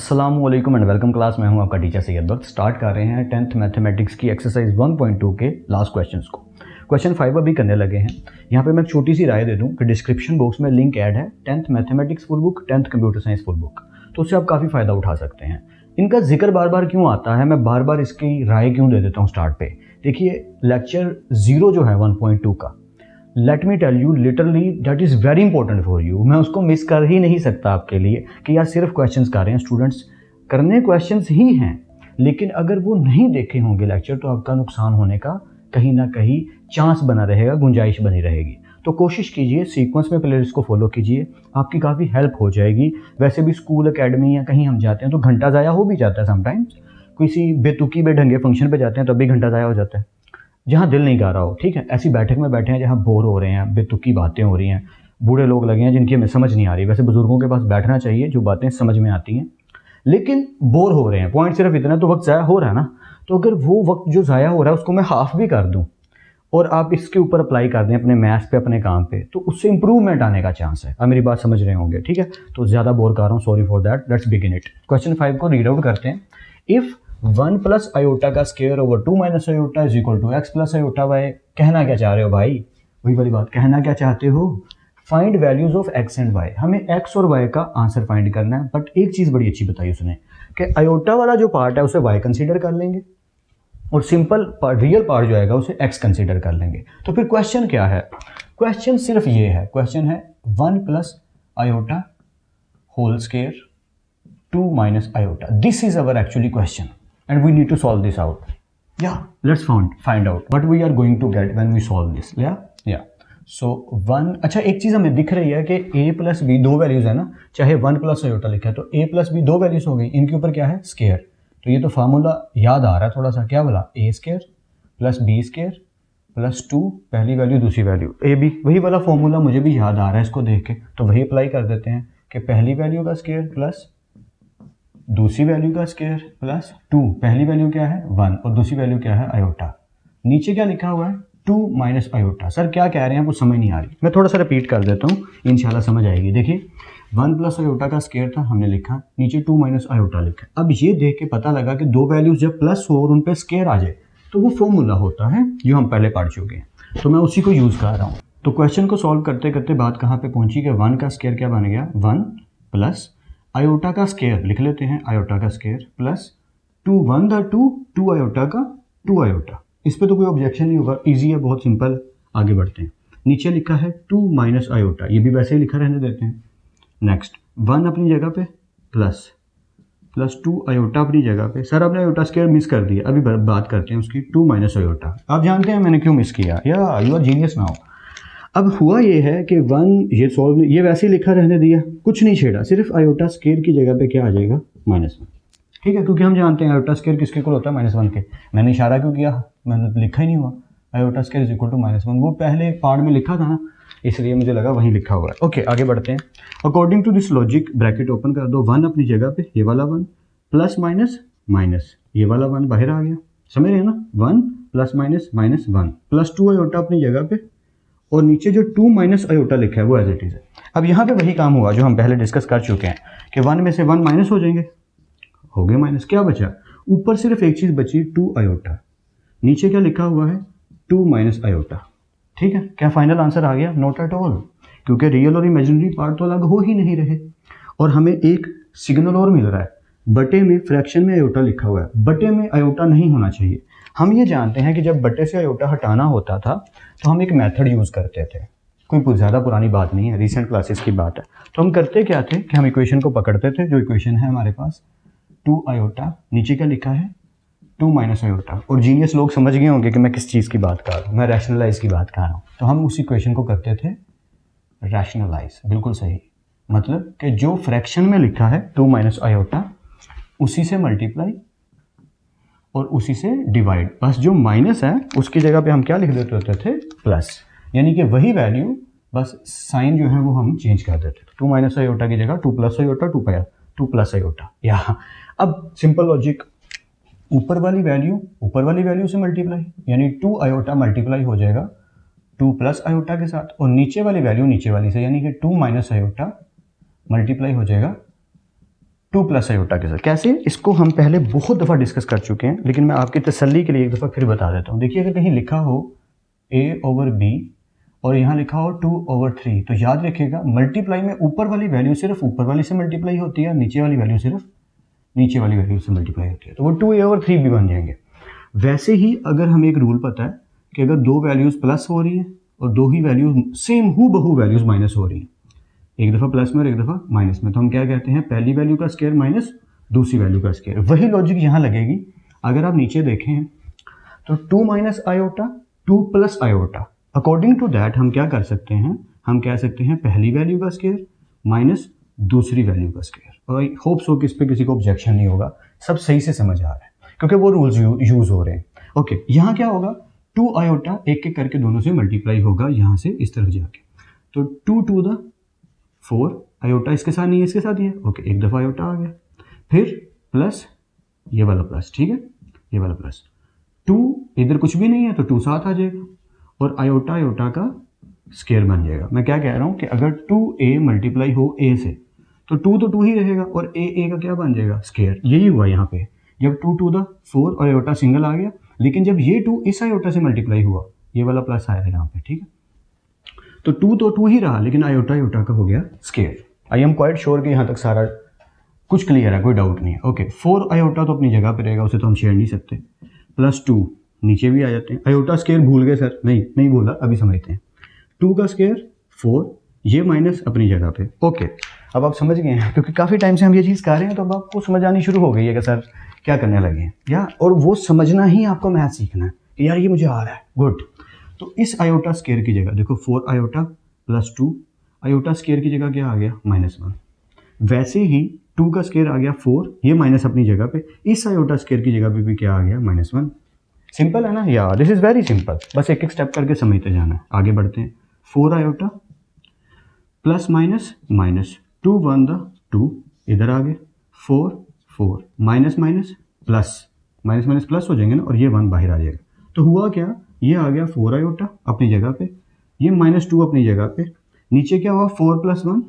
अस्सलामुअलैकुम and welcome class. मैं हूं आपका टीचर सैयद बख्त। स्टार्ट कर रहे हैं 10th मैथमेटिक्स की एक्सरसाइज 1.2 के लास्ट क्वेश्चंस को। क्वेश्चन 5 अभी करने लगे हैं। यहाँ पे मैं एक छोटी सी राय दे दूं कि डिस्क्रिप्शन बॉक्स में लिंक ऐड है 10th mathematics full book, 10th computer science full book, तो उससे आप काफ़ी फ़ायदा उठा सकते हैं। इनका जिक्र बार बार क्यों आता है, मैं बार बार इसकी राय क्यों दे देता हूँ स्टार्ट पे। देखिए लेक्चर 0 जो है 1.2 का, let me tell you literally that is very important for you. मैं उसको मिस कर ही नहीं सकता आपके लिए कि यार सिर्फ क्वेश्चंस कर रहे हैं स्टूडेंट्स, करने क्वेश्चंस ही हैं, लेकिन अगर वो नहीं देखे होंगे लेक्चर तो आपका नुकसान होने का कहीं ना कहीं चांस बना रहेगा, गुंजाइश बनी रहेगी। तो कोशिश कीजिए सीक्वेंस में प्लेलिस्ट को फॉलो कीजिए, आपकी काफ़ी हेल्प हो जाएगी। वैसे भी स्कूल एकेडमी या कहीं हम जाते हैं तो घंटा ज़ाया हो भी जाता है समटाइम्स, किसी बेतुकी बेढंगे फंक्शन पे जाते हैं तब भी घंटा ज़ाया हो जाता है जहाँ दिल नहीं कर रहा हो। ठीक है, ऐसी बैठक में बैठे हैं जहाँ बोर हो रहे हैं, बेतुकी बातें हो रही हैं, बूढ़े लोग लगे हैं जिनकी हमें समझ नहीं आ रही। वैसे बुजुर्गों के पास बैठना चाहिए जो बातें समझ में आती हैं, लेकिन बोर हो रहे हैं। पॉइंट सिर्फ इतना, तो वक्त ज़ाया हो रहा है ना। तो अगर वो वक्त जो ज़ाया हो रहा है उसको मैं हाफ भी कर दूं और आप इसके ऊपर अप्लाई कर दें अपने मैथ्स पे, अपने काम पे, तो उससे इंप्रूवमेंट आने का चांस है। अब मेरी बात समझ रहे होंगे, ठीक है। तो ज़्यादा बोर कर रहा हूँ, sorry for that. Let's begin it. Question 5 को रीड आउट करते हैं। इफ़ 1 प्लस आयोटा का square over 2 minus iota is equal to X plus iota Y. कहना क्या चाह रहे हो भाई? वही वाली बात, कहना क्या चाहते हो? Find values of X and Y. हमें एक्स और वाई का आंसर फाइंड करना है। बट एक चीज़ बड़ी अच्छी बताई उसने कि आयोटा वाला जो पार्ट है उसे वाई कंसीडर कर लेंगे और सिंपल रियल पार्ट जो आएगा उसे एक्स कंसीडर कर लेंगे। तो फिर क्वेश्चन क्या है? क्वेश्चन सिर्फ ये है, क्वेश्चन है 1 plus iota whole square 2 minus iota. This is our actually question and we need to solve this out. Yeah, let's find out what we are going to get when we solve this. Yeah. So 1, अच्छा एक चीज़ हमें दिख रही है कि a plus B दो values है ना, चाहे 1 प्लस आयोटा लिखा है तो a प्लस बी दो वैल्यूज़ हो गई, इनके ऊपर क्या है? स्क्वायर। तो ये तो फार्मूला याद आ रहा है थोड़ा सा, क्या बोला? a square plus B square plus 2, पहली वैल्यू दूसरी वैल्यू ए बी। वही वाला फॉर्मूला मुझे भी याद आ रहा है इसको देख के, तो वही अप्लाई कर देते हैं कि पहली वैल्यू का स्क्वायर प्लस दूसरी वैल्यू का स्क्वायर प्लस 2। पहली वैल्यू क्या है? 1 और दूसरी वैल्यू क्या है? आयोटा। नीचे क्या लिखा हुआ है? 2 माइनस आयोटा। सर क्या कह रहे हैं वो समझ नहीं आ रही, मैं थोड़ा सा रिपीट कर देता हूँ, इंशाल्लाह समझ आएगी। देखिए 1 प्लस आयोटा का स्क्वायर था, हमने लिखा, नीचे 2 माइनस आयोटा लिखा। अब ये देख के पता लगा कि दो वैल्यूज जब प्लस हो और उन पर स्क्वायर आ जाए तो वो फॉर्मूला होता है जो हम पहले पढ़ चुके हैं, तो मैं उसी को यूज़ कर रहा हूँ। तो क्वेश्चन को सॉल्व करते करते बात कहाँ पे पहुंची कि 1 का स्क्वायर क्या बन गया? 1 प्लस आयोटा का स्क्वायर लिख लेते हैं, आयोटा का स्क्वायर प्लस 2 1 द 2 आयोटा का 2 आयोटा। इस पे तो कोई ऑब्जेक्शन नहीं होगा, इजी है, बहुत सिंपल। आगे बढ़ते हैं। नीचे लिखा है 2 माइनस आयोटा, ये भी वैसे ही लिखा रहने देते हैं। नेक्स्ट 1 अपनी जगह पे प्लस 2 आयोटा अपनी जगह पे। सर आपने आयोटा स्क्वायर मिस कर दिया, अभी बात करते हैं उसकी। 2 माइनस आयोटा, आप जानते हैं मैंने क्यों मिस किया, या यू आर जीनियस नाउ। अब हुआ ये है कि 1 ये सॉल्व, ये वैसे ही लिखा रहने दिया, कुछ नहीं छेड़ा, सिर्फ आयोटा स्क्वायर की जगह पे क्या आ जाएगा? -1। ठीक है, क्योंकि हम जानते हैं आयोटा स्क्वायर किसके इक्वल होता है? -1 के। मैंने इशारा क्यों किया? मैंने लिखा ही नहीं हुआ iota square is equal to -1, वो पहले पार्ट में लिखा था ना, इसलिए मुझे लगा वहीं लिखा हुआ है। ओके आगे बढ़ते हैं। According to this logic, bracket open कर दो, 1 अपनी जगह पे, ये वाला 1 प्लस माइनस माइनस, ये वाला 1 बाहर आ गया, समझ रहे हैं ना? 1 plus minus minus 1 plus 2 iota अपनी जगह पे, और नीचे जो 2 माइनस आयोटा लिखा है वो एज इट इज है। अब यहाँ पे वही काम हुआ जो हम पहले डिस्कस कर चुके हैं कि 1 में से 1 माइनस हो जाएंगे, हो गए माइनस। क्या बचा? ऊपर सिर्फ एक चीज़ बची, 2 आयोटा। नीचे क्या लिखा हुआ है? 2 माइनस आयोटा। ठीक है, क्या फाइनल आंसर आ गया? नॉट एट ऑल, क्योंकि रियल और इमेजिनरी पार्ट तो अलग हो ही नहीं रहे। और हमें एक सिग्नल और मिल रहा है, बटे में फ्रैक्शन में आयोटा लिखा हुआ है, बटे में आयोटा नहीं होना चाहिए। हम ये जानते हैं कि जब बटे से आयोटा हटाना होता था तो हम एक मेथड यूज़ करते थे, कोई ज़्यादा पुरानी बात नहीं है, रीसेंट क्लासेस की बात है। तो हम करते क्या थे कि हम इक्वेशन को पकड़ते थे, जो इक्वेशन है हमारे पास 2 आयोटा, नीचे क्या लिखा है? 2 माइनस आयोटा। और जीनियस लोग समझ गए होंगे कि मैं किस चीज़ की बात कर रहा हूँ, मैं रैशनलाइज की बात कर रहा हूँ। तो हम उस इक्वेशन को करते थे रैशनलाइज, बिल्कुल सही। मतलब कि जो फ्रैक्शन में लिखा है 2 माइनस आयोटा, उसी से मल्टीप्लाई और उसी से डिवाइड, बस जो माइनस है उसकी जगह पे हम क्या लिख देते होते थे? प्लस। यानी कि वही वैल्यू, बस साइन जो है वो हम चेंज कर देते थे। 2 माइनस आयोटा की जगह 2 प्लस आयोटा, 2 प्लस आयोटा। या अब सिंपल लॉजिक, ऊपर वाली वैल्यू से मल्टीप्लाई, यानी 2 आयोटा मल्टीप्लाई हो जाएगा 2 प्लस आयोटा के साथ, और नीचे वाली वैल्यू नीचे वाली से, यानी कि 2 माइनस आयोटा मल्टीप्लाई हो जाएगा 2 प्लस आयोटा के साथ। कैसे? इसको हम पहले बहुत दफ़ा डिस्कस कर चुके हैं, लेकिन मैं आपकी तसल्ली के लिए एक दफ़ा फिर बता देता हूँ। देखिए, अगर कहीं लिखा हो a/b और यहाँ लिखा हो 2/3, तो याद रखिएगा मल्टीप्लाई में ऊपर वाली वैल्यू सिर्फ ऊपर वाली से मल्टीप्लाई होती है, नीचे वाली वैल्यू सिर्फ नीचे वाली वैल्यू से मल्टीप्लाई होती है, तो वो 2a/3 भी बन जाएंगे। वैसे ही अगर हमें एक रूल पता है कि अगर दो वैल्यूज़ प्लस हो रही है और दो ही वैल्यूज सेम हूबहू वैल्यूज़ माइनस हो रही हैं, एक दफ़ा प्लस में और एक दफ़ा माइनस में, तो हम क्या कहते हैं, पहली वैल्यू का स्क्वायर माइनस दूसरी वैल्यू का स्क्वायर। वही लॉजिक यहाँ लगेगी। अगर आप नीचे देखें तो 2 minus iota 2 plus iota, according to that हम क्या कर सकते हैं, हम कह सकते हैं पहली वैल्यू का स्क्वायर माइनस दूसरी वैल्यू का स्क्वायर। और आई होप सो कि इस पर किसी को ऑब्जेक्शन नहीं होगा, सब सही से समझ आ रहा है क्योंकि वो रूल्स यूज हो रहे हैं। ओके, यहाँ क्या होगा, 2 आयोटा एक एक करके दोनों से मल्टीप्लाई होगा यहाँ से इस तरफ जाके, तो 2 to the 4 आयोटा इसके साथ नहीं है, इसके साथ ही है। ओके, एक दफ़ा आयोटा आ गया, फिर प्लस ये वाला प्लस, ठीक है, ये वाला प्लस 2 इधर कुछ भी नहीं है तो 2 साथ आ जाएगा और आयोटा आयोटा का स्क्वायर बन जाएगा। मैं क्या कह रहा हूँ कि अगर 2a मल्टीप्लाई हो a से तो 2 तो 2 ही रहेगा और a का क्या बन जाएगा, स्क्वायर। यही हुआ यहाँ पे, जब 2 to the 4 और आयोटा सिंगल आ गया, लेकिन जब ये 2 इस आयोटा से मल्टीप्लाई हुआ, ये वाला प्लस आया यहाँ पे, ठीक है, तो 2 तो 2 ही रहा, लेकिन आयोटा आयोटा का हो गया square. I am quite sure कि यहाँ तक सारा कुछ क्लियर है, कोई डाउट नहीं है। ओके, 4 आयोटा तो अपनी जगह पे रहेगा, उसे तो हम शेयर नहीं सकते, प्लस 2 नीचे भी आ जाते हैं। आयोटा स्क्वायर भूल गए सर? नहीं भूला, अभी समझते हैं। 2 का स्क्वायर 4, ये माइनस अपनी जगह पे। ओके, अब आप समझ गए हैं, क्योंकि काफ़ी टाइम से हम ये चीज़ कर रहे हैं, तो अब आपको समझ आनी शुरू हो गई है कि सर क्या करने लगे हैं या, और वो समझना ही आपको मैथ सीखना है कि यार ये मुझे आ रहा है। गुड, तो इस आयोटा स्क्वायर की जगह देखो 4 आयोटा प्लस 2 आयोटा स्क्वायर की जगह क्या आ गया, -1। वैसे ही 2 का स्क्वायर आ गया 4, ये माइनस अपनी जगह पे, इस आयोटा स्क्वायर की जगह पे भी क्या आ गया, -1। सिंपल है ना यार, दिस इज़ वेरी सिंपल। बस एक एक स्टेप करके समझते जाना है। आगे बढ़ते हैं। 4 आयोटा प्लस माइनस माइनस 2 1 2 इधर आ गए, 4 4 minus minus plus, minus minus plus हो जाएंगे ना, और ये 1 बाहर आ जाएगा। तो हुआ क्या, ये आ गया 4 आयोटा अपनी जगह पे, ये -2 अपनी जगह पे, नीचे क्या हुआ 4 + 1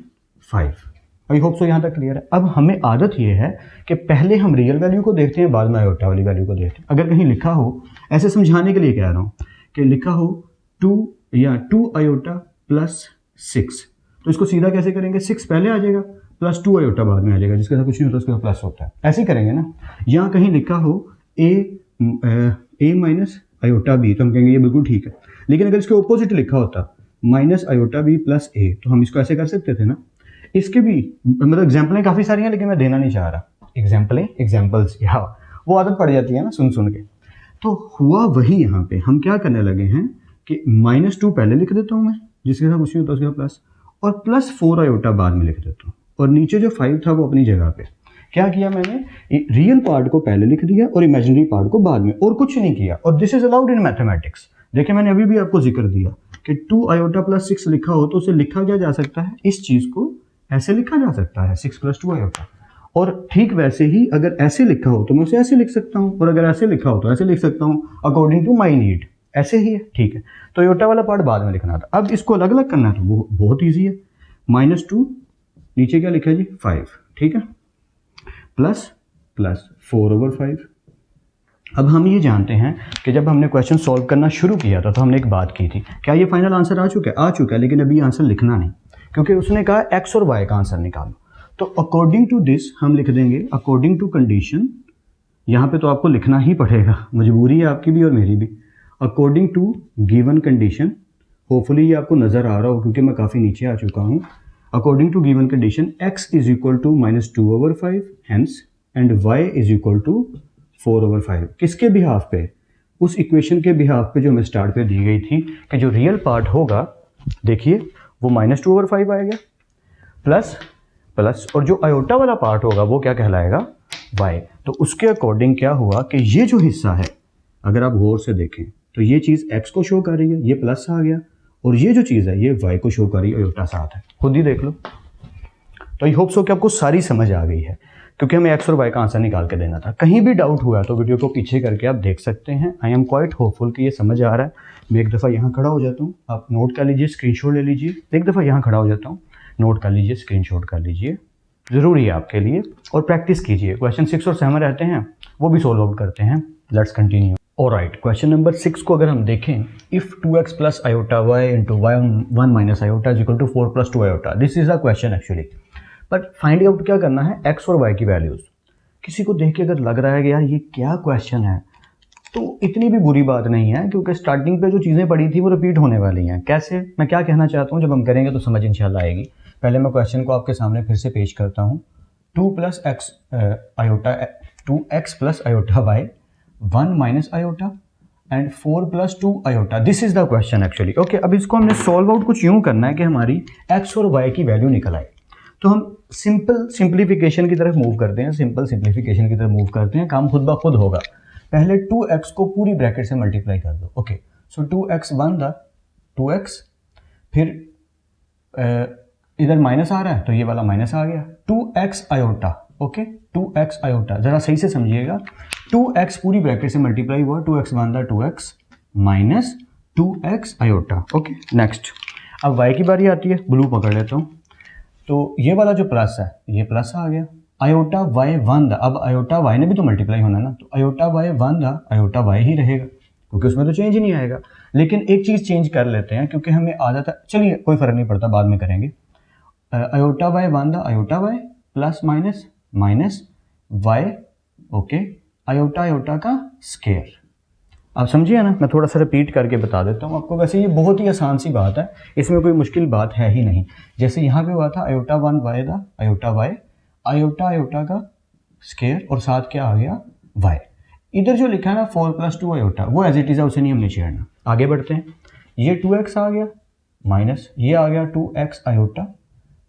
5। आई होप सो यहाँ तक क्लियर है। अब हमें आदत ये है कि पहले हम रियल वैल्यू को देखते हैं, बाद में आयोटा वाली वैल्यू को देखते हैं। अगर कहीं लिखा हो, ऐसे समझाने के लिए कह रहा हूँ कि लिखा हो 2 आयोटा प्लस 6, तो इसको सीधा कैसे करेंगे, 6 पहले आ जाएगा प्लस 2 आयोटा बाद में आ जाएगा, जिसके साथ कुछ नहीं होता उसके साथ प्लस होता है, ऐसे ही करेंगे ना। यहाँ कहीं लिखा हो a माइनस आयोटा b, तो हम कहेंगे ये बिल्कुल ठीक है। लेकिन अगर इसके ऑपोजिट लिखा होता minus iota b plus a, तो हम इसको ऐसे कर सकते थे ना। इसके भी मतलब एग्जाम्पलें काफ़ी सारी हैं, लेकिन मैं देना नहीं चाह रहा एग्जाम्पल्स, या वो आदत पड़ जाती है ना सुन सुन के। तो हुआ वही यहाँ पे, हम क्या करने लगे हैं कि -2 पहले लिख देता हूँ मैं, जिसके साथ कुछ नहीं होता उसके साथ प्लस, और प्लस 4 आयोटा बाद में लिख देता हूँ, और नीचे जो 5 था वो अपनी जगह पे। क्या किया मैंने, रियल पार्ट को पहले लिख दिया और इमेजिनरी पार्ट को बाद में, और कुछ नहीं किया। और this is allowed in mathematics. देखिए मैंने अभी भी आपको जिक्र दिया कि 2 आयोटा प्लस 6 लिखा हो तो उसे लिखा क्या जा सकता है, इस चीज़ को ऐसे लिखा जा सकता है 6 + 2 आयोटा। और ठीक वैसे ही अगर ऐसे लिखा हो तो मैं उसे ऐसे लिख सकता हूँ, और अगर ऐसे लिखा हो तो ऐसे लिख सकता हूँ, अकॉर्डिंग टू माई नीड। ऐसे ही है, ठीक है। तो आयोटा वाला पार्ट बाद में लिखना था। अब इसको अलग अलग करना तो वो बहुत ईजी है। -2 नीचे क्या लिखा है जी 5, ठीक है, प्लस 4/5। अब हम ये जानते हैं कि जब हमने क्वेश्चन सॉल्व करना शुरू किया था तो हमने एक बात की थी, क्या ये फाइनल आंसर आ चुका है, लेकिन अभी आंसर लिखना नहीं, क्योंकि उसने कहा x और y का आंसर निकालो। तो अकॉर्डिंग टू दिस हम लिख देंगे अकॉर्डिंग टू कंडीशन। यहाँ पे तो आपको लिखना ही पड़ेगा, मजबूरी है आपकी भी और मेरी भी। According to given condition, hopefully ये आपको नज़र आ रहा हो क्योंकि मैं काफ़ी नीचे आ चुका हूँ। According to given condition x = -2/5 hence and y = 4/5। किसके बिहाफ पे, उस इक्वेशन के बिहाफ पे जो हमें स्टार्ट पे दी गई थी कि जो रियल पार्ट होगा, देखिए वो -2/5 आएगा, प्लस और जो आयोटा वाला पार्ट होगा वो क्या कहलाएगा, y। तो उसके अकॉर्डिंग क्या हुआ कि ये जो हिस्सा है, अगर आप गौर से देखें तो ये चीज़ x को शो कर रही है, ये प्लस आ गया, और ये जो चीज़ है ये y को शो कर रही है, आयोटा साथ है, खुद ही देख लो। तो आई होप सो कि आपको सारी समझ आ गई है, क्योंकि हमें x और y का आंसर निकाल के देना था। कहीं भी डाउट हुआ तो वीडियो को पीछे करके आप देख सकते हैं। आई एम क्वाइट होपफुल कि ये समझ आ रहा है। मैं एक दफ़ा यहाँ खड़ा हो जाता हूँ, आप नोट कर लीजिए, स्क्रीनशॉट ले लीजिए। एक दफ़ा यहाँ खड़ा हो जाता हूँ, नोट कर लीजिए, स्क्रीनशॉट कर लीजिए, ज़रूरी है आपके लिए और प्रैक्टिस कीजिए। क्वेश्चन 6 और 7 रहते हैं, वो भी सोल्व आउट करते हैं। Let's continue. Alright, question number 6 को अगर हम देखें, if 2x plus iota Y into Y 1 minus iota is equal to 4 plus 2 iota, this is a question actually. But find out क्या करना है, x और y की वैल्यूज़। किसी को देख के अगर लग रहा है कि यार ये क्या क्वेश्चन है, तो इतनी भी बुरी बात नहीं है, क्योंकि स्टार्टिंग पे जो चीज़ें पढ़ी थी वो रिपीट होने वाली हैं। कैसे, मैं क्या कहना चाहता हूँ, जब हम करेंगे तो समझ इंशाल्लाह आएगी। पहले मैं क्वेश्चन को आपके सामने फिर से पेश करता हूँ। 2 plus X iota 2x plus iota Y 1 minus iota and 4 plus 2 iota, this is the question actually. Okay, अब इसको हमने सॉल्व आउट कुछ यूँ करना है कि हमारी x और y की वैल्यू निकल आए। तो हम सिंपल सिंप्लीफिकेशन की तरफ मूव करते हैं, सिंपल सिंप्लीफिकेशन की तरफ मूव करते हैं, काम खुद ब खुद होगा। पहले 2x को पूरी ब्रैकेट से मल्टीप्लाई कर दो। Okay, so 2x one the 2x, फिर इधर माइनस आ रहा है तो ये वाला माइनस आ गया, 2x iota. Okay, 2x iota, जरा सही से समझिएगा, 2x पूरी ब्रैकेट से मल्टीप्लाई हुआ, 2x one the 2x minus 2x iota. Okay, next अब y की बारी आती है, ब्लू पकड़ लेता हूँ। तो ये वाला जो प्लस है ये प्लस आ गया, आयोटा वाई वन द, अब आयोटा वाई ने भी तो मल्टीप्लाई होना ना, तो iota Y one the iota Y ही रहेगा, क्योंकि उसमें तो चेंज ही नहीं आएगा। लेकिन एक चीज़ चेंज कर लेते हैं, क्योंकि हमें आदत है, चलिए कोई फ़र्क नहीं पड़ता, बाद में करेंगे। Iota Y one the iota Y plus minus minus Y, okay, iota iota का स्केयर। आप समझिए ना, मैं थोड़ा सा रिपीट करके बता देता हूँ आपको। वैसे ये बहुत ही आसान सी बात है, इसमें कोई मुश्किल बात है ही नहीं। जैसे यहाँ पे हुआ था iota one Y the iota Y, iota iota का स्केयर और साथ क्या आ गया वाई। इधर जो लिखा है ना 4 प्लस 2 आयोटा, वो एज इट इज़ है, उसे नहीं हमने छेड़ना। आगे बढ़ते हैं, ये 2x आ गया माइनस ये आ गया 2x iota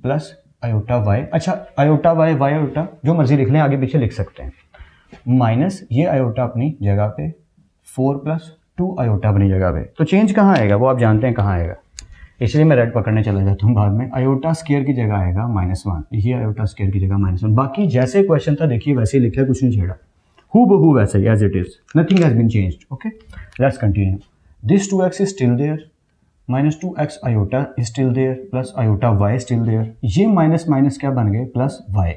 plus iota Y. अच्छा, आयोटा वाई वाई आयोटा जो मर्जी लिख लें, आगे पीछे लिख सकते हैं, माइनस ये आयोटा अपनी जगह पे, 4 प्लस 2 आयोटा अपनी जगह पे। तो चेंज कहाँ आएगा वो आप जानते हैं कहाँ आएगा, इसलिए मैं रेड पकड़ने चला जाता हूँ बाद में। आयोटा स्केयर की जगह आएगा -1, ये आयोटा स्केयर की जगह -1। बाकी जैसे क्वेश्चन था देखिए वैसे ही लिखा है, कुछ नहीं छेड़ा, हु बहू वैसे ही as it is, nothing has been changed. Okay, let's continue. This 2x is still there, -2x iota is still there, plus iota y still there. ये माइनस माइनस क्या बन गए, प्लस वाई।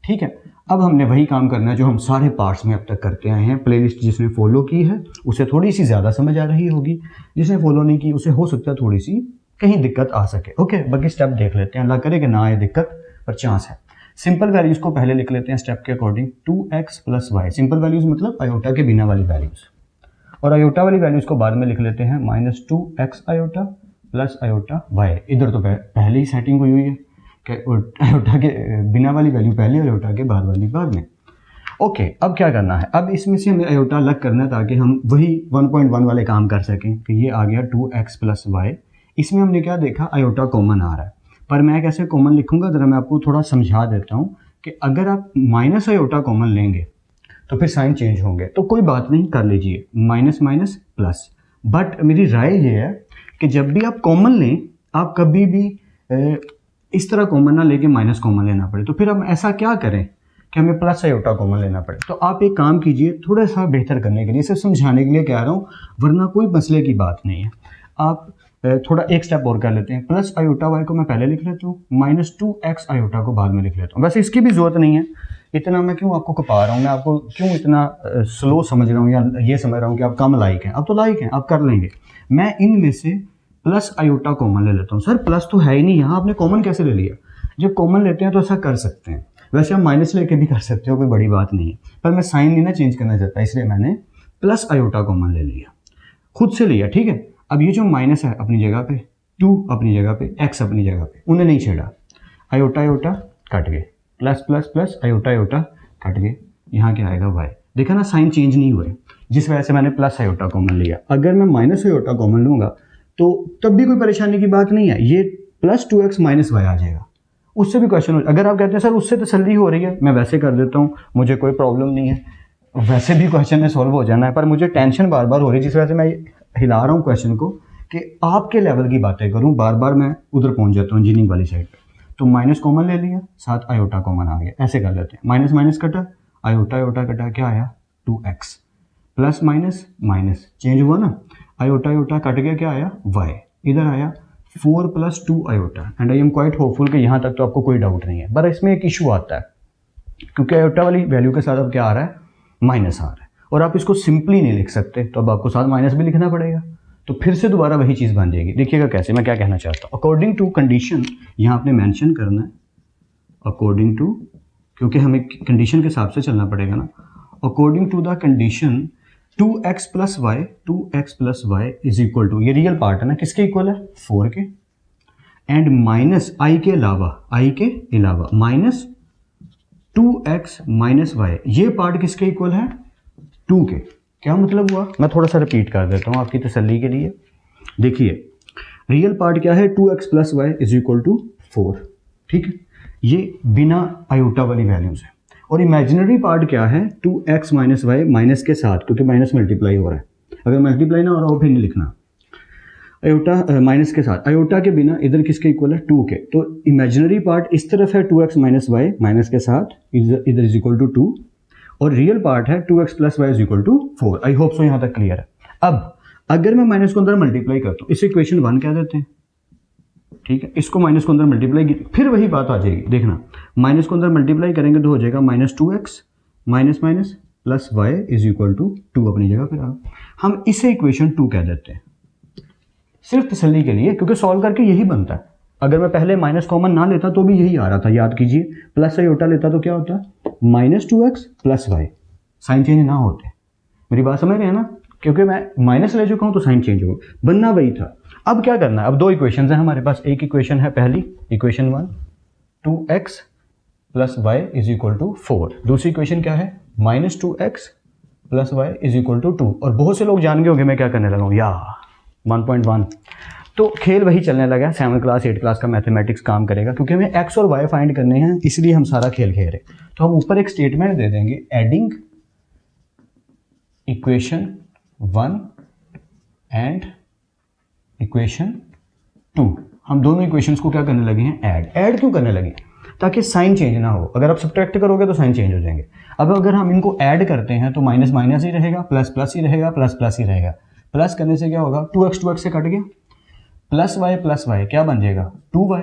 ठीक है, अब हमने वही काम करना है जो हम सारे पार्ट्स में अब तक करते आए हैं। प्लेलिस्ट जिसने फॉलो की है उसे थोड़ी सी ज़्यादा समझ आ रही होगी, जिसने फॉलो नहीं की उसे हो सकता है थोड़ी सी कहीं दिक्कत आ सके। ओके, बाकी स्टेप देख लेते हैं, अल्लाह करे कि ना आए दिक्कत, पर चांस है। सिंपल वैल्यूज को पहले लिख लेते हैं स्टेप के according, 2x plus Y. Simple values मतलब आयोटा के बिना वाली वैल्यूज, और आयोटा वाली वैल्यूज को बाद में लिख लेते हैं -2x iota plus iota Y. इधर तो पहले ही सेटिंग हुई है कि आयोटा के बिना वाली वैल्यू पहले और आयोटा के बाद वाली बाद में। ओके, अब क्या करना है, अब इसमें से हमें आयोटा अलग करना है ताकि हम वही 1.1 वाले काम कर सकें कि ये आ गया 2x प्लस वाई। इसमें हमने क्या देखा, आयोटा कॉमन आ रहा है, पर मैं कैसे कॉमन लिखूंगा ज़रा मैं आपको थोड़ा समझा देता हूँ कि अगर आप माइनस आयोटा कॉमन लेंगे तो फिर साइन चेंज होंगे, तो कोई बात नहीं, कर लीजिए माइनस माइनस प्लस। बट मेरी राय ये है कि जब भी आप कॉमन लें, आप कभी भी इस तरह कॉमन ना लेके माइनस कॉमन लेना पड़े, तो फिर हम ऐसा क्या करें कि हमें प्लस आयोटा कॉमन लेना पड़े। तो आप एक काम कीजिए, थोड़ा सा बेहतर करने के लिए, सिर्फ समझाने के लिए कह रहा हूँ, वरना कोई मसले की बात नहीं है। आप थोड़ा एक स्टेप और कर लेते हैं, प्लस आयोटा वाई को मैं पहले लिख लेता हूँ, -2x आयोटा को बाद में लिख लेता हूँ। वैसे इसकी भी जरूरत नहीं है, इतना मैं क्यों आपको खपा रहा हूँ, मैं आपको क्यों इतना स्लो समझ रहा हूँ या ये समझ रहा हूँ कि आप कम लाइक हैं। अब तो लाइक हैं, आप कर लेंगे। मैं इनमें से प्लस आयोटा कॉमन ले लेता हूँ। सर प्लस तो है ही नहीं यहाँ, आपने कॉमन कैसे ले लिया? जब कॉमन लेते हैं तो ऐसा कर सकते हैं, वैसे आप माइनस लेके भी कर सकते हो, कोई बड़ी बात नहीं है, पर मैं साइन नहीं ना चेंज करना चाहता, इसलिए मैंने प्लस आयोटा कॉमन ले लिया, खुद से लिया। ठीक है, अब ये जो माइनस है अपनी जगह पे, 2 अपनी जगह पे, x अपनी जगह पे, उन्हें नहीं छेड़ा, आयोटा आयोटा कट गए, plus plus plus iota iota cut गए, यहाँ क्या आएगा y। देखा ना, साइन चेंज नहीं हुए, जिस वजह से मैंने प्लस आयोटा कॉमन लिया। अगर मैं माइनस आयोटा कॉमन लूँगा तो तब भी कोई परेशानी की बात नहीं है, ये प्लस 2x माइनस वाई आ जाएगा, उससे भी क्वेश्चन हो। अगर आप कहते हैं सर उससे तसल्ली हो रही है, मैं वैसे कर देता हूँ, मुझे कोई प्रॉब्लम नहीं है, वैसे भी क्वेश्चन में सॉल्व हो जाना है, पर मुझे टेंशन बार बार हो रही है, जिस वजह से मैं हिला रहा हूँ क्वेश्चन को कि आपके लेवल की बातें करूँ, बार बार मैं उधर पहुँच जाता हूँ इंजीनियरिंग वाली साइड पे। तो माइनस कॉमन ले लिया, साथ आयोटा कॉमन आ गया, ऐसे कर लेते हैं, माइनस माइनस कटा, आयोटा आयोटा कटा, क्या आया 2x, plus minus minus change हुआ ना, आयोटा आयोटा कट गया, क्या आया y, इधर आया 4 + 2 iota, and I am quite hopeful कि यहाँ तक तो आपको कोई डाउट नहीं है। पर इसमें एक इशू आता है, क्योंकि आयोटा वाली वैल्यू के साथ अब क्या आ रहा है, माइनस आ रहा है, और आप इसको सिंपली नहीं लिख सकते, तो अब आपको साथ माइनस भी लिखना पड़ेगा। तो फिर से दोबारा वही चीज़ बन जाएगी। देखिएगा कैसे, मैं क्या कहना चाहता हूँ। अकॉर्डिंग टू कंडीशन, यहाँ आपने मेंशन करना है अकॉर्डिंग टू, क्योंकि हमें कंडीशन के हिसाब से चलना पड़ेगा ना। According to the condition 2x + y is equal to, ये रियल पार्ट है ना, किसके इक्वल है, 4 के, एंड माइनस i के अलावा माइनस 2x - y, ये पार्ट किसके इक्वल है, 2 के। क्या मतलब हुआ, मैं थोड़ा सा रिपीट कर देता हूँ आपकी तसल्ली के लिए। देखिए रियल पार्ट क्या है, 2x + y is equal to 4, ठीक है, ये बिना आयोटा वाली वैल्यूज है। और इमेजिनरी पार्ट क्या है, 2x - y माइनस के साथ, क्योंकि माइनस मल्टीप्लाई हो रहा है, अगर मल्टीप्लाई ना हो रहा हो फिर नहीं लिखना, आयोटा माइनस के साथ, आयोटा के बिना इधर किसके इक्वल है, 2 के। तो इमेजिनरी पार्ट इस तरफ है 2x - y माइनस के साथ, इधर इज इक्वल टू 2, और रियल पार्ट है 2x + y is equal to 4। I hope so यहाँ तक क्लियर है। अब अगर मैं माइनस को अंदर मल्टीप्लाई करता हूँ, इसे इक्वेशन 1 कह देते हैं, ठीक है, इसको माइनस को अंदर मल्टीप्लाई, फिर वही बात आ जाएगी, देखना माइनस को अंदर मल्टीप्लाई करेंगे तो हो जाएगा -2x - y is equal to 2 अपनी जगह पर। हम इसे इक्वेशन 2 कह देते हैं, सिर्फ तसल्ली के लिए, क्योंकि सॉल्व करके यही बनता है। अगर मैं पहले माइनस कॉमन ना लेता तो भी यही आ रहा था, याद कीजिए, प्लस आयोटा लेता तो क्या होता, -2x + y, साइन चेंज ना होते। मेरी बात समझ रहे हैं ना, क्योंकि मैं माइनस ले चुका हूं तो साइन चेंज होगा, बनना वही था। अब क्या करना है, अब दो इक्वेशन है हमारे पास, एक इक्वेशन है पहली, equation 1 2x + y is equal to 4, दूसरी इक्वेशन क्या है, -2x + y is equal to 2। और बहुत से लोग जान गए होंगे मैं क्या करने लगा हूँ, या 1.1, तो खेल वही चलने लगा है। 7 क्लास 8 क्लास का मैथमेटिक्स काम करेगा, क्योंकि हमें x और y फाइंड करने हैं, इसलिए हम सारा खेल खेल रहे। तो हम ऊपर एक स्टेटमेंट दे देंगे, एडिंग इक्वेशन 1 एंड इक्वेशन 2। हम दोनों इक्वेशंस को क्या करने लगे हैं, ऐड क्यों करने लगे, ताकि साइन चेंज ना हो। अगर आप सब्ट्रैक्ट करोगे तो साइन चेंज हो जाएंगे। अब अगर हम इनको ऐड करते हैं तो माइनस माइनस ही रहेगा, प्लस प्लस ही रहेगा, प्लस प्लस ही रहेगा। प्लस करने से क्या होगा, 2x से कट गया, प्लस वाई क्या बन जाएगा, 2y।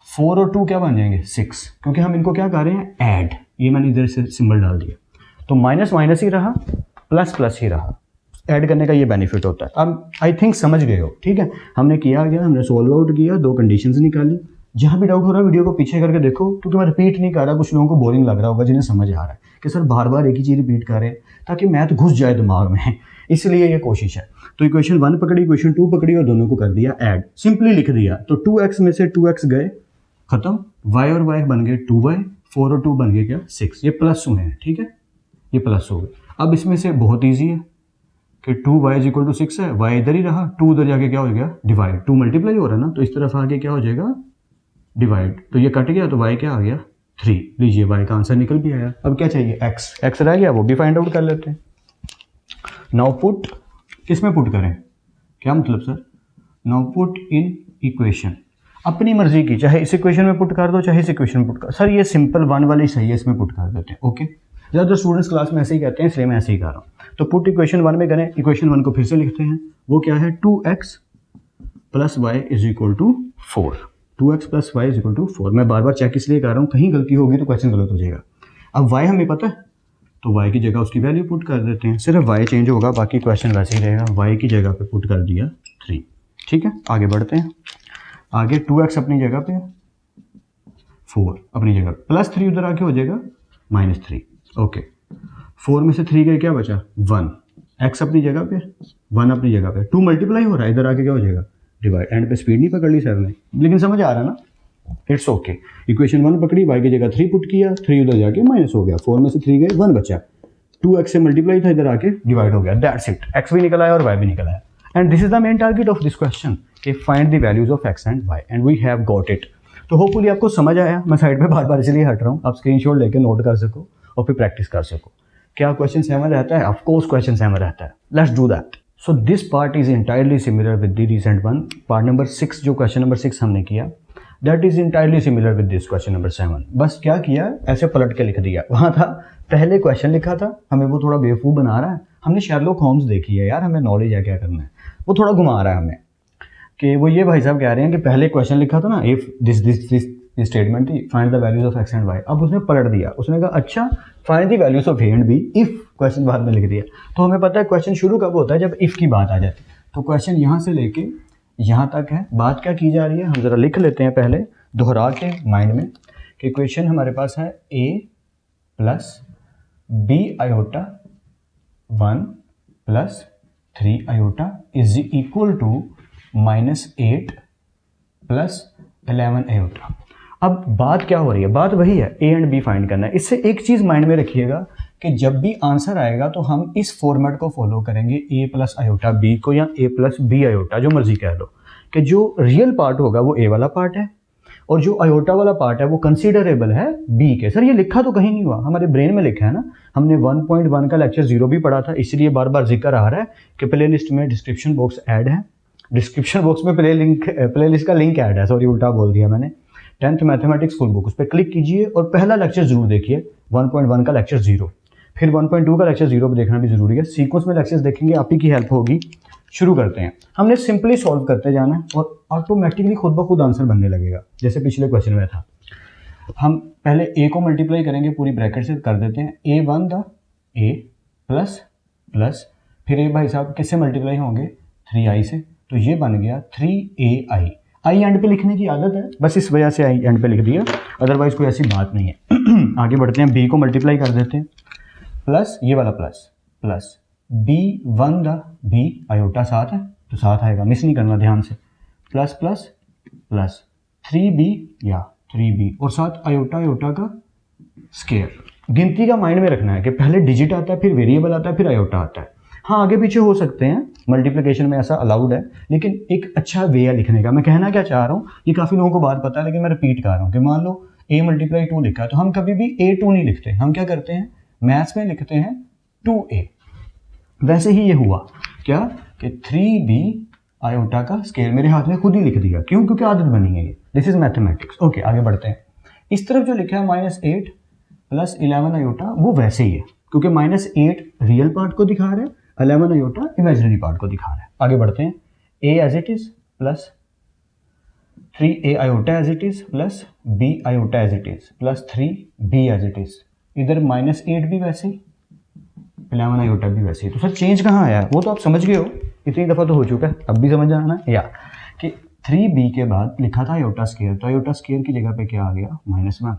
4 और 2 क्या बन जाएंगे, 6, क्योंकि हम इनको क्या कर रहे हैं, ऐड। ये मैंने इधर से सिंबल डाल दिया, तो माइनस माइनस ही रहा, प्लस प्लस ही रहा। ऐड करने का ये बेनिफिट होता है। अब आई थिंक समझ गए हो, ठीक है। हमने किया गया, हमने सोल्व आउट किया, दो कंडीशंस निकाली। जहाँ भी डाउट हो रहा है वीडियो को पीछे करके देखो, क्योंकि मैं रिपीट नहीं कर रहा। कुछ लोगों को बोरिंग लग रहा होगा, जिन्हें समझ आ रहा है कि सर बार बार एक ही चीज़ रिपीट कर रहे हैं, ताकि मैथ घुस जाए दिमाग में, इसलिए ये कोशिश है। तो इक्वेशन 1 पकड़ी, इक्वेशन 2 पकड़ी और दोनों को कर दिया ऐड, सिंपली लिख दिया। तो 2x में से 2x गए, खत्म, y और y बन गए 2y, 4 और 2 बन गए क्या, 6। ये प्लस हुए हैं, ठीक है, ये प्लस हो गए। अब इसमें से बहुत ईजी है कि 2y = 6 है, y इधर ही रहा, 2 उधर जाके क्या हो गया, डिवाइड। 2 मल्टीप्लाई हो रहा है ना, तो इस तरफ आगे क्या हो जाएगा, डिवाइड। तो ये कट गया, तो y क्या आ गया, 3। लीजिए y का आंसर निकल भी आया। अब क्या चाहिए, x रह गया, वो भी फाइंड आउट कर लेते हैं। नाउ पुट, किस में पुट करें, क्या मतलब sir, now put in equation, अपनी मर्जी की, चाहे इस इक्वेशन में पुट कर दो, चाहे इस इक्वेशन में पुट कर। सर ये सिंपल 1 वाली सही है, इसमें पुट कर देते हैं, ओके। ज़्यादातर स्टूडेंट्स क्लास में ऐसे ही कहते हैं, इसलिए मैं ऐसे ही कर रहा हूँ। तो पुट इक्वेशन 1 में करें, इक्वेशन 1 को फिर से लिखते हैं, वो क्या है, 2x + y = 4। 2x + y = 4। मैं बार बार चेक इसलिए कर रहा हूँ, कहीं गलती होगी तो क्वेश्चन गलत हो जाएगा। अब y हमें पता है, तो y की जगह उसकी वैल्यू पुट कर देते हैं, सिर्फ y चेंज होगा, बाकी क्वेश्चन वैसे ही रहेगा। y की जगह पे पुट कर दिया 3, ठीक है। आगे बढ़ते हैं, आगे 2x अपनी जगह पे, 4 अपनी जगह, +3 उधर आके हो जाएगा -3, ओके। 4 में से 3 गए, क्या बचा, 1। x अपनी जगह पे, 1 अपनी जगह पे, 2 मल्टीप्लाई हो रहा है, इधर आके क्या हो जाएगा, डिवाइड। एंड पे स्पीड नहीं पकड़ ली सर ने, लेकिन समझ आ रहा है ना, इट्स ओके। इक्वेशन 1 पकड़ी, y की जगह 3 पुट किया, 3 उधर जाके माइनस हो गया, 4 में से 3 गए, 1 बचा, 2x से मल्टीप्लाई था, इधर आके डिवाइड हो गया, दैट्स इट। x भी निकल आया और y भी निकल आया। And this is the main target of this question, कि find the values of x and y, and we have got it. तो होपफुली आपको समझ आया। मैं साइड में बार बार इसलिए हट रहा हूँ, आप स्क्रीनशॉट लेके नोट कर सको और फिर प्रैक्टिस कर सको। क्या क्वेश्चन 7 रहता है, ऑफ कोर्स क्वेश्चन 7 रहता है, let's do that. So this part is entirely similar with the recent one, part number 6, जो क्वेश्चन नंबर 6 हमने किया, that is entirely similar with this question number 7। बस क्या किया, ऐसे पलट के लिख दिया। वहाँ था पहले क्वेश्चन लिखा था, हमें वो थोड़ा बेवकूफ़ बना रहा है, हमने शेरलॉक होम्स देखी है यार, हमें नॉलेज है क्या करना है, वो थोड़ा घुमा रहा है हमें। कि वो ये भाई साहब कह रहे हैं कि पहले क्वेश्चन लिखा था ना, इफ दिस स्टेटमेंट थी find the values of X and Y, अब उसने पलट दिया, उसने कहा अच्छा find the values of A and B, if question बाद में लिख दिया। तो हमें पता है क्वेश्चन शुरू कब होता है, जब इफ की बात आ जाती है। तो क्वेश्चन यहाँ से लेके यहाँ तक है, बात क्या की जा रही है हम ज़रा लिख लेते हैं पहले दोहरा के माइंड में कि क्वेश्चन हमारे पास है a plus B iota 1 plus 3 iota is equal to -8 plus 11 iota. अब बात क्या हो रही है, बात वही है, ए एंड बी फाइंड करना है। इससे एक चीज़ माइंड में रखिएगा कि जब भी आंसर आएगा तो हम इस फॉर्मेट को फॉलो करेंगे, ए प्लस आयोटा बी को या ए प्लस बी आयोटा, जो मर्जी कह लो, कि जो रियल पार्ट होगा वो ए वाला पार्ट है और जो आयोटा वाला पार्ट है वो कंसीडरेबल है बी के। सर ये लिखा तो कहीं नहीं हुआ, हमारे ब्रेन में लिखा है ना, हमने 1.1 का लेक्चर 0 भी पढ़ा था, इसलिए बार बार जिक्र आ रहा है कि प्ले लिस्ट में डिस्क्रिप्शन बॉक्स ऐड है, डिस्क्रिप्शन बॉक्स में प्ले लिस्ट का लिंक ऐड है, सॉरी उल्टा बोल दिया मैंने। 10th मैथमेटिक्स फुल बुक, उस पर क्लिक कीजिए और पहला लेक्चर जरूर देखिए, 1.1 का लेक्चर 0, फिर 1.2 का लेक्चर 0 पर देखना भी जरूरी है। सीक्वेंस में लेक्चर्स देखेंगे, आप ही की हेल्प होगी। शुरू करते हैं, हमने सिंपली सॉल्व करते जाना है और ऑटोमेटिकली खुद ब खुद आंसर बनने लगेगा, जैसे पिछले क्वेश्चन में था। हम पहले a को मल्टीप्लाई करेंगे पूरी ब्रैकेट से, कर देते हैं a1 the a plus plus फिर a भाई साहब किससे मल्टीप्लाई होंगे 3i से, तो ये बन गया 3ai। आई एंड पे लिखने की आदत है, बस इस वजह से आई एंड पे लिख दिया, अदरवाइज कोई ऐसी बात नहीं है। आगे बढ़ते हैं, b को मल्टीप्लाई कर देते हैं, प्लस ये वाला plus plus b1 the b iota 7 है तो 7 आएगा, मिस नहीं करना ध्यान से, प्लस प्लस प्लस 3b या 3b और 7 आयोटा आयोटा का स्केयर। गिनती का माइंड में रखना है कि पहले डिजिट आता है, फिर वेरिएबल आता है, फिर आयोटा आता है। हाँ आगे पीछे हो सकते हैं, मल्टीप्लिकेशन में ऐसा अलाउड है, लेकिन एक अच्छा वे है लिखने का। मैं कहना क्या चाह रहा हूँ, ये काफ़ी लोगों को बात पता है, लेकिन मैं रिपीट कर रहा हूँ कि मान लो a मल्टीप्लाई 2 लिखा है तो हम कभी भी a2 नहीं लिखते, हम क्या करते हैं मैथ्स में लिखते हैं 2a। वैसे ही ये हुआ क्या कि 3b आयोटा का स्केयर मेरे हाथ में खुद ही लिख दिया, क्यों, क्योंकि आदत बनी है ये, दिस इज मैथमेटिक्स। ओके आगे बढ़ते हैं, इस तरफ जो लिखा है -8 प्लस 11 आयोटा वो वैसे ही है, क्योंकि -8 रियल पार्ट को दिखा रहा है, 11 आयोटा इमेजिनरी पार्ट को दिखा रहा है। आगे बढ़ते हैं, a as it is plus 3a iota as it is plus b iota as it is plus 3b as it is, इधर -8 भी वैसे ही 11 आयोटा भी वैसे ही। तो सर चेंज कहाँ आया है, वो तो आप समझ गए हो, इतनी दफ़ा तो हो चुका है, अब भी समझ आना या कि 3b के बाद लिखा था आयोटा स्केयर, तो आयोटा स्केयर की जगह पे क्या आ गया -1,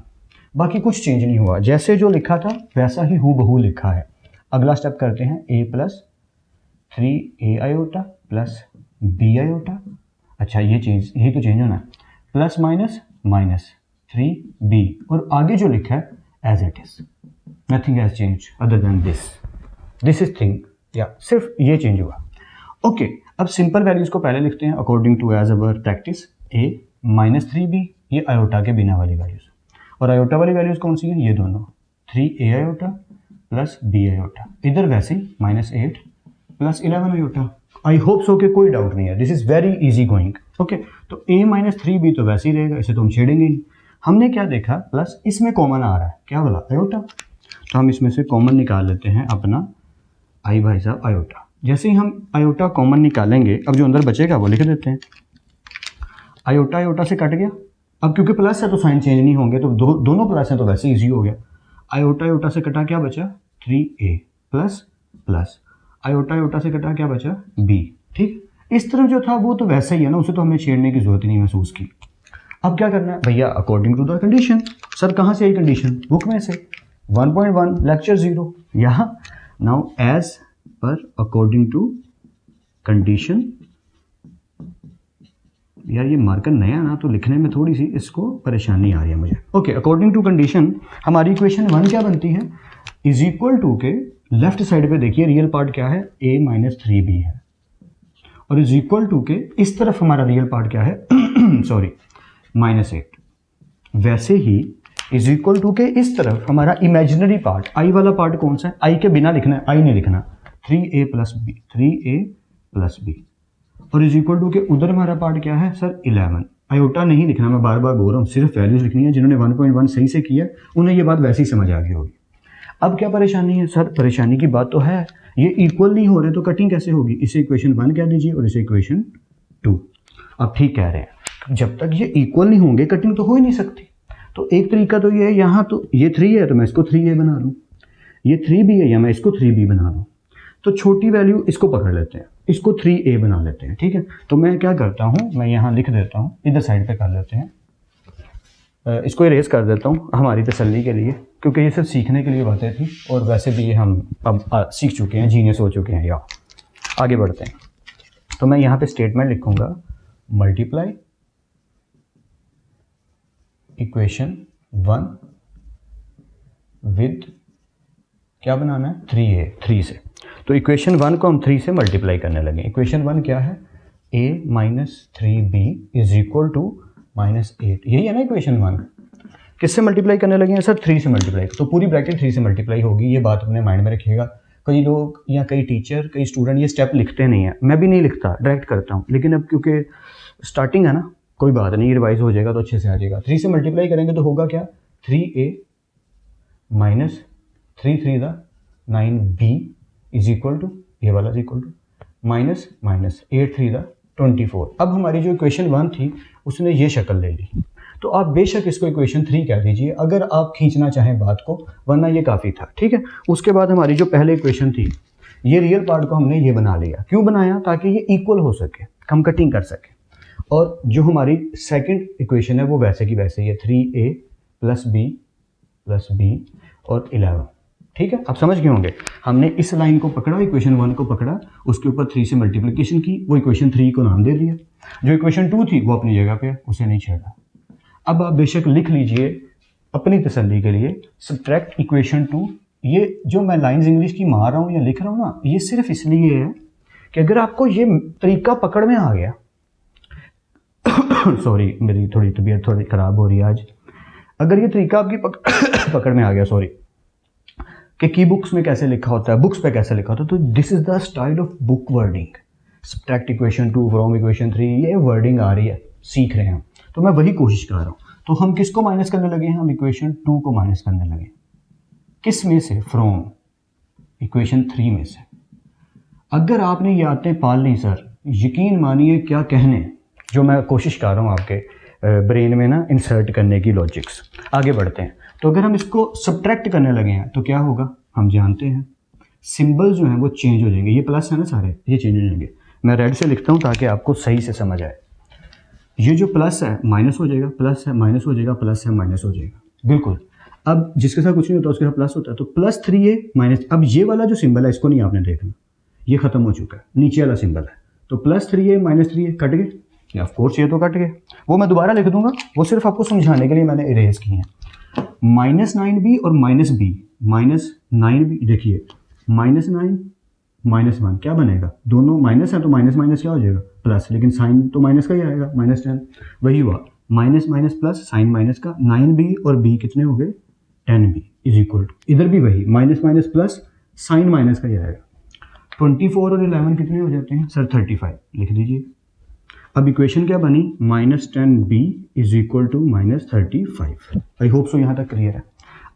बाकी कुछ चेंज नहीं हुआ, जैसे जो लिखा था वैसा ही हूबहू लिखा है। अगला स्टेप करते हैं, a plus 3a iota plus b iota, अच्छा ये चेंज, यही तो चेंज होना है, प्लस माइनस माइनस 3b और आगे जो लिखा है as it is, nothing has change other than this is thing, या सिर्फ ये चेंज हुआ। ओके अब सिंपल वैल्यूज को पहले लिखते हैं according to as our practice, a -3b ये आयोटा के बिना वाली वैल्यूज, और आयोटा वाली वैल्यूज कौन सी है, ये दोनों 3a iota plus b iota, इधर वैसे ही -8 प्लस 11 आयोटा। आई होप सो कि कोई डाउट नहीं है, this is very easy going. Okay तो a -3b तो वैसे ही रहेगा, इसे तो हम छेड़ेंगे ही। हमने क्या देखा, प्लस इसमें कॉमन आ रहा है, क्या बोला आयोटा, तो हम इसमें से कॉमन निकाल लेते हैं अपना आई भाई साहब आयोटा। जैसे ही हम आयोटा कॉमन निकालेंगे, अब जो अंदर बचेगा वो लिख देते हैं, आयोटा आयोटा से कट गया, अब क्योंकि प्लस है तो साइन चेंज नहीं होंगे, तो दोनों प्लस हैं तो वैसे इजी हो गया। आयोटा आयोटा से कटा क्या बचा 3a plus plus iota iota से कटा क्या बचा b, ठीक। इस तरफ जो था वो तो वैसा ही है ना, उसे तो हमें छेड़ने की जरूरत नहीं महसूस की। अब क्या करना है भैया, according to the condition. Sir कहाँ से आई कंडीशन, बुक में से 1.1 लेक्चर 0, यहाँ नाउ एज पर अकॉर्डिंग टू कंडीशन। यार ये मार्कर नया ना, तो लिखने में थोड़ी सी इसको परेशानी आ रही है मुझे। ओके अकॉर्डिंग टू कंडीशन हमारी इक्वेशन 1 क्या बनती है, इज इक्वल टू के लेफ्ट साइड पे देखिए रियल पार्ट क्या है, a -3b है, और इज इक्वल टू के इस तरफ हमारा रियल पार्ट क्या है सॉरी -8, वैसे ही इज इक्वल टू के इस तरफ हमारा इमेजिनरी पार्ट आई वाला पार्ट कौन सा है, आई के बिना लिखना है, आई नहीं लिखना, 3a प्लस b, और इज इक्वल टू के उधर हमारा पार्ट क्या है सर 11, आयोटा नहीं लिखना, मैं बार बार बोल रहा हूँ, सिर्फ वैल्यूज लिखनी है। जिन्होंने 1.1 सही से किया उन्हें ये बात वैसे ही समझ आ गई होगी। अब क्या परेशानी है सर, परेशानी की बात तो है, ये इक्वल नहीं हो रहे तो कटिंग कैसे होगी, इसे इक्वेशन 1 कह दीजिए और इसे इक्वेशन 2। आप ठीक कह रहे हैं, जब तक ये इक्वल नहीं होंगे कटिंग तो हो ही नहीं सकती। तो एक तरीका तो ये है, यहाँ तो ये 3 है तो मैं इसको 3a बना लूँ, ये 3b है या मैं इसको 3b बना लूँ। तो छोटी वैल्यू इसको पकड़ लेते हैं, इसको 3a बना लेते हैं, ठीक है। तो मैं क्या करता हूँ, मैं यहाँ लिख देता हूँ, इधर साइड पे कर लेते हैं, इसको इरेज कर देता हूँ हमारी तसल्ली के लिए, क्योंकि ये सिर्फ सीखने के लिए बातें थी और वैसे भी ये हम अब सीख चुके हैं, जीनियस हो चुके हैं। या आगे बढ़ते हैं। तो मैं यहाँ पे स्टेटमेंट लिखूँगा, मल्टीप्लाई इक्वेशन 1 विद क्या बनाना है, 3a, 3 से। तो इक्वेशन 1 को हम 3 से मल्टीप्लाई करने लगे। इक्वेशन 1 क्या है, a minus 3b is equal to -8, यही है ना इक्वेशन 1। किससे मल्टीप्लाई करने लगे हैं सर, 3 से मल्टीप्लाई। तो पूरी ब्रैकेट 3 से मल्टीप्लाई होगी, ये बात अपने माइंड में रखिएगा। कई लोग या कई टीचर, कई स्टूडेंट ये स्टेप लिखते नहीं है, मैं भी नहीं लिखता, डायरेक्ट करता हूँ, लेकिन अब क्योंकि स्टार्टिंग है ना, कोई बात नहीं, रिवाइज हो जाएगा तो अच्छे से आ जाएगा। 3 से मल्टीप्लाई करेंगे तो होगा क्या, 3a minus 3 9b is equal to, ये वाला इज इक्वल टू माइनस 8 3 24। अब हमारी जो इक्वेशन 1 थी उसने ये शक्ल ले ली। तो आप बेशक इसको इक्वेशन 3 कह दीजिए अगर आप खींचना चाहें बात को, वरना ये काफ़ी था, ठीक है। उसके बाद हमारी जो पहले इक्वेशन थी, ये रियल पार्ट को हमने ये बना लिया। क्यों बनाया, ताकि ये इक्वल हो सके, हम कटिंग कर सकें। और जो हमारी सेकंड इक्वेशन है वो वैसे की वैसे ही है, 3a प्लस b और 11, ठीक है। आप समझ गए होंगे, हमने इस लाइन को पकड़ा, इक्वेशन 1 को पकड़ा, उसके ऊपर 3 से मल्टीप्लिकेशन की, वो इक्वेशन 3 को नाम दे दिया। जो इक्वेशन 2 थी वो अपनी जगह पे, उसे नहीं छेड़ा। अब आप बेशक लिख लीजिए अपनी तसल्ली के लिए, सब्ट्रैक्ट इक्वेशन 2। ये जो मैं लाइंस इंग्लिश की मार रहा हूँ या लिख रहा हूँ ना, ये सिर्फ इसलिए है कि अगर आपको ये तरीका पकड़ में आ गया सॉरी मेरी थोड़ी तबीयत थोड़ी ख़राब हो रही है आज। अगर ये तरीका आपकी पकड़ में आ गया, सॉरी, कि की बुक्स में कैसे लिखा होता है, बुक्स पे कैसे लिखा होता है, तो this is the style of book wording. Subtract equation 2 from equation 3, ये वर्डिंग आ रही है, सीख रहे हैं। तो मैं वही कोशिश कर रहा हूँ। तो हम किसको माइनस करने लगे हैं, हम इक्वेशन 2 को माइनस करने लगे। किस में से, फ्रॉम इक्वेशन 3 में से। अगर आपने ये आते पाल ली सर, यकीन मानिए क्या कहने, जो मैं कोशिश कर रहा हूँ आपके ब्रेन में ना इंसर्ट करने की लॉजिक्स। आगे बढ़ते हैं। तो अगर हम इसको सब्ट्रैक्ट करने लगे हैं तो क्या होगा, हम जानते हैं सिंबल जो हैं वो चेंज हो जाएंगे। ये प्लस है ना सारे, ये चेंज हो जाएंगे। मैं रेड से लिखता हूँ ताकि आपको सही से समझ आए। ये जो प्लस है माइनस हो जाएगा, प्लस है माइनस हो जाएगा, प्लस है माइनस हो जाएगा, बिल्कुल। अब जिसके साथ कुछ नहीं होता उसके साथ प्लस होता है, तो प्लस 3a माइनस। अब ये वाला जो सिंबल है इसको नहीं आपने देखना, ये खत्म हो चुका है, नीचे वाला सिंबल है। तो plus 3a minus 3a cut गए, ऑफ कोर्स ये तो कट गए, वो मैं दोबारा लिख दूंगा, वो सिर्फ आपको समझाने के लिए मैंने इरेज किए हैं। -9b और -b, -9b, देखिए -9 -1 क्या बनेगा, दोनों माइनस है तो माइनस माइनस क्या हो जाएगा, प्लस, लेकिन साइन तो माइनस का ही आएगा, -10। वही हुआ, minus minus plus, sign minus का, 9b और b कितने हो गए, 10b इज इक्वल टू, इधर भी वही minus minus plus, sign minus का ही आएगा। 24 और 11 कितने हो जाते हैं सर, 35, लिख दीजिए। अब इक्वेशन क्या बनी, -10b is equal to -35। I hope so यहाँ तक क्लियर है।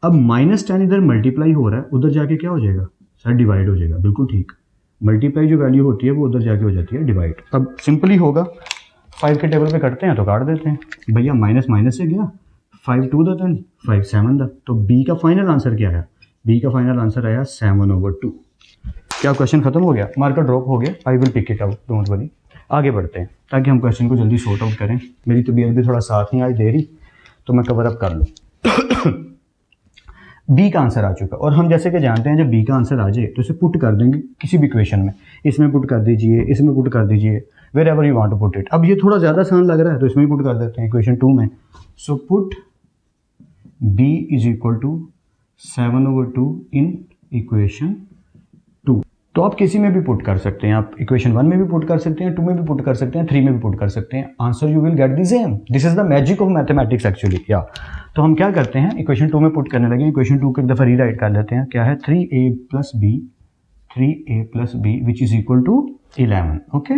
अब -10 इधर मल्टीप्लाई हो रहा है, उधर जाके क्या हो जाएगा सर, डिवाइड हो जाएगा, बिल्कुल ठीक। मल्टीप्लाई जो वैल्यू होती है वो उधर जाके हो जाती है डिवाइड। अब सिंपली होगा, 5 के टेबल पे करते हैं तो काट देते हैं भैया, माइनस माइनस से गया, 5 2 द 10, 5 7 द, तो b का फाइनल आंसर क्या है, b का फाइनल आंसर आया 7/2। क्या क्वेश्चन खत्म हो गया, मार्कर ड्रॉप हो गया, I will pick it out, don't worry. आगे बढ़ते हैं ताकि हम क्वेश्चन को जल्दी सॉर्ट आउट करें। मेरी तबीयत भी थोड़ा साथ नहीं आज दे रही, तो मैं कवर अप कर लूँ। बी का आंसर आ चुका, और हम जैसे कि जानते हैं जब बी का आंसर आ जाए तो इसे पुट कर देंगे किसी भी इक्वेशन में, इसमें पुट कर दीजिए, इसमें पुट कर दीजिए, wherever you want to put it. अब ये थोड़ा ज़्यादा आसान लग रहा है तो इसमें पुट कर देते हैं इक्वेशन 2 में। So put b is equal to 7/2 in equation 2। तो आप किसी में भी पुट कर सकते हैं, आप इक्वेशन 1 में भी पुट कर सकते हैं, 2 में भी पुट कर सकते हैं, 3 में भी पुट कर सकते हैं, answer you will get the same. This is the magic of mathematics actually. या तो हम क्या करते हैं, इक्वेशन 2 में पुट करने लगे, इक्वेशन 2 को एक दफ़ा रीराइट कर लेते हैं। क्या है, 3a plus b which is equal to 11। Okay,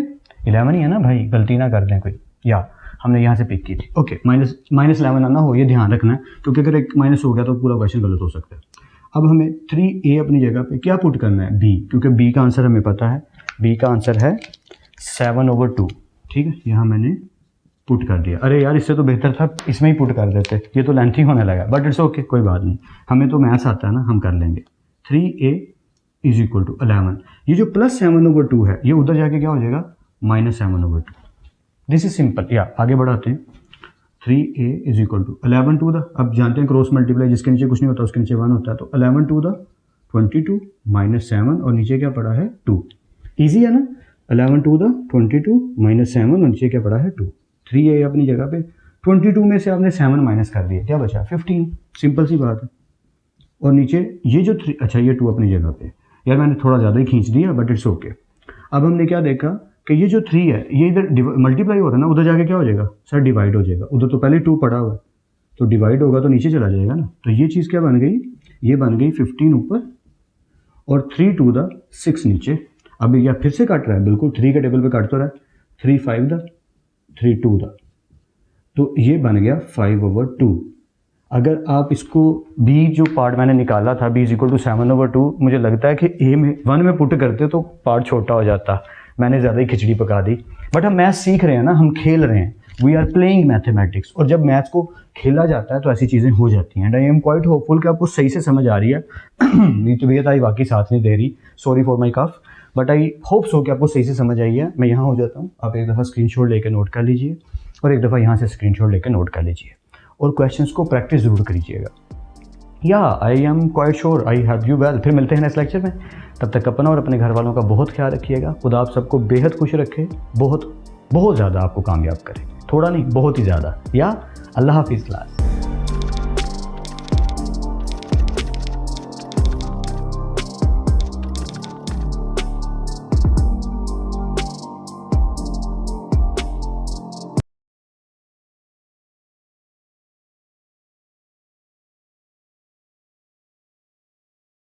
11 ही है ना भाई, गलती ना कर दें कोई, या हमने यहाँ से पिक की थी। ओके, -11 ना हो, ये ध्यान रखना है, क्योंकि अगर एक माइनस हो गया तो पूरा क्वेश्चन गलत हो सकता है। अब हमें 3a अपनी जगह पे क्या पुट करना है, b, क्योंकि b का आंसर हमें पता है, b का आंसर है 7/2। ठीक है, यहाँ मैंने पुट कर दिया। अरे यार इससे तो बेहतर था इसमें ही पुट कर देते, ये तो लेंथी होने लगा, बट इट्स ओके, कोई बात नहीं, हमें तो मैथ्स आता है ना, हम कर लेंगे। 3a इज इक्वल टू 11, ये जो +7/2 है ये उधर जाके क्या हो जाएगा -7/2। This is simple. या आगे बढ़ाते हैं। 3a is equal to 11 to the, अब जानते हैं क्रॉस मल्टीप्लाई जिसके नीचे कुछ नहीं होता उसके नीचे 1 होता है, तो 11 टू द 22 -7 और नीचे क्या पड़ा है 2। ईजी है ना, 11 टू द 22 -7 और नीचे क्या पड़ा है 2। 3a अपनी जगह पे, 22 में से आपने 7 माइनस कर दिया, क्या बचा 15, सिंपल सी बात है। और नीचे ये जो 3, अच्छा ये 2 अपनी जगह पे, यार मैंने थोड़ा ज़्यादा ही खींच दिया बट इट्स ओके। अब हमने क्या देखा कि ये जो 3 है ये इधर मल्टीप्लाई होता है ना, उधर जाके क्या हो जाएगा सर डिवाइड हो जाएगा, उधर तो पहले 2 पड़ा हुआ है तो डिवाइड होगा तो नीचे चला जाएगा ना, तो ये चीज़ क्या बन गई, ये बन गई 15 ऊपर और 3 टू द 6 नीचे। अब यह फिर से काट रहा है, बिल्कुल 3 के टेबल पे काट तो रहा है, 3 5 द 3 2 द, तो ये बन गया 5/2। अगर आप इसको b जो पार्ट मैंने निकाला था b इज इक्वल टू 7/2, मुझे लगता है कि a में 1 में पुट करते तो पार्ट छोटा हो जाता, मैंने ज़्यादा ही खिचड़ी पका दी। बट हम मैथ्स सीख रहे हैं ना, हम खेल रहे हैं, वी आर प्लेइंग मैथमेटिक्स, और जब मैथ्स को खेला जाता है तो ऐसी चीज़ें हो जाती हैं। And I am quite hopeful कि आपको सही से समझ आ रही है। मेरी तबीयत आई वाकई साथ नहीं दे रही, sorry for my cough, but I hope so कि आपको सही से समझ आई है। मैं यहाँ हो जाता हूँ, आप एक दफ़ा स्क्रीनशॉट लेकर नोट कर लीजिए और एक दफ़ा यहाँ से स्क्रीनशॉट लेकर नोट कर लीजिए और क्वेश्चंस को प्रैक्टिस ज़रूर करिएगा। या I am quite sure I have you well. फिर मिलते हैं नेक्स्ट लेक्चर में, तब तक अपना और अपने घर वालों का बहुत ख्याल रखिएगा। खुदा आप सबको बेहद खुश रखे, बहुत बहुत ज़्यादा आपको कामयाब करे, थोड़ा नहीं बहुत ही ज़्यादा। या अल्लाह हाफिज़ क्लास।